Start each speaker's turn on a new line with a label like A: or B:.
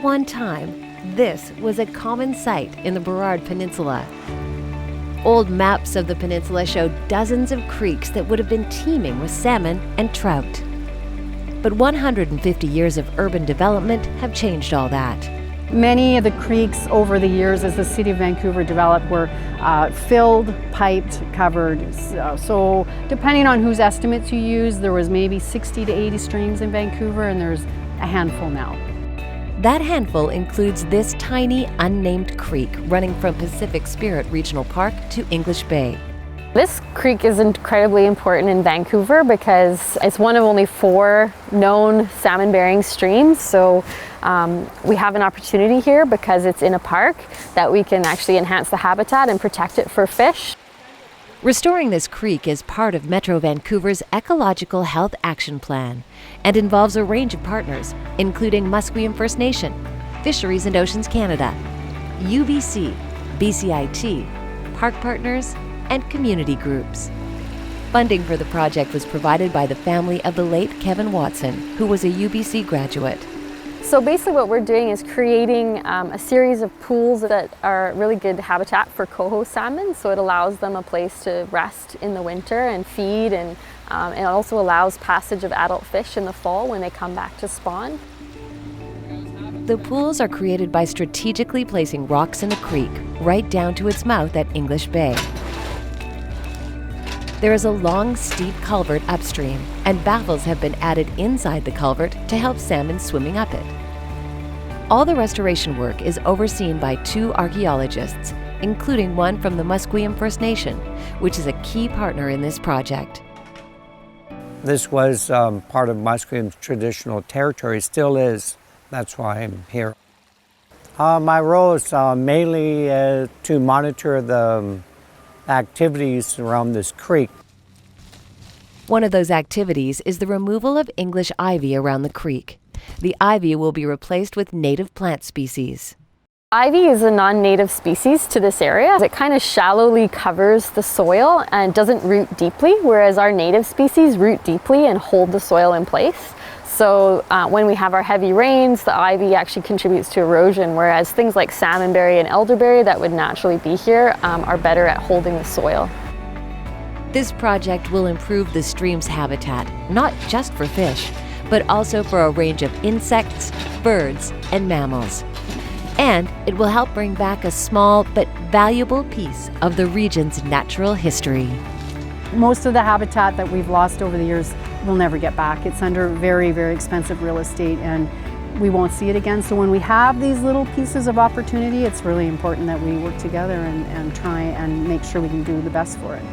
A: one time, this was a common sight in the Burrard Peninsula. Old maps of the peninsula show dozens of creeks that would have been teeming with salmon and trout. But 150 years of urban development have changed all that.
B: Many of the creeks over the years as the city of Vancouver developed were filled, piped, covered. So depending on whose estimates you use, there was maybe 60 to 80 streams in Vancouver, and there's a handful now.
A: That handful includes this tiny, unnamed creek running from Pacific Spirit Regional Park to English Bay.
C: This creek is incredibly important in Vancouver because it's one of only 4 known salmon-bearing streams. So we have an opportunity here because it's in a park that we can actually enhance the habitat and protect it for fish.
A: Restoring this creek is part of Metro Vancouver's Ecological Health Action Plan and involves a range of partners, including Musqueam First Nation, Fisheries and Oceans Canada, UBC, BCIT, park partners, and community groups. Funding for the project was provided by the family of the late Kevin Watson, who was a UBC graduate.
C: So basically what we're doing is creating a series of pools that are really good habitat for coho salmon. So it allows them a place to rest in the winter and feed, and it also allows passage of adult fish in the fall when they come back to spawn.
A: The pools are created by strategically placing rocks in the creek right down to its mouth at English Bay. There is a long, steep culvert upstream, and baffles have been added inside the culvert to help salmon swimming up it. All the restoration work is overseen by 2 archaeologists, including one from the Musqueam First Nation, which is a key partner in this project.
D: This was part of Musqueam's traditional territory, still is. That's why I'm here. My role is mainly to monitor the activities around this creek.
A: One of those activities is the removal of English ivy around the creek. The ivy will be replaced with native plant species.
C: Ivy is a non-native species to this area. It kind of shallowly covers the soil and doesn't root deeply, whereas our native species root deeply and hold the soil in place. So when we have our heavy rains, the ivy actually contributes to erosion, whereas things like salmon-berry and elderberry that would naturally be here are better at holding the soil.
A: This project will improve the stream's habitat, not just for fish, but also for a range of insects, birds, and mammals. And it will help bring back a small but valuable piece of the region's natural history.
B: Most of the habitat that we've lost over the years we'll never get back. It's under very, very expensive real estate, and we won't see it again. So when we have these little pieces of opportunity, it's really important that we work together and try and make sure we can do the best for it.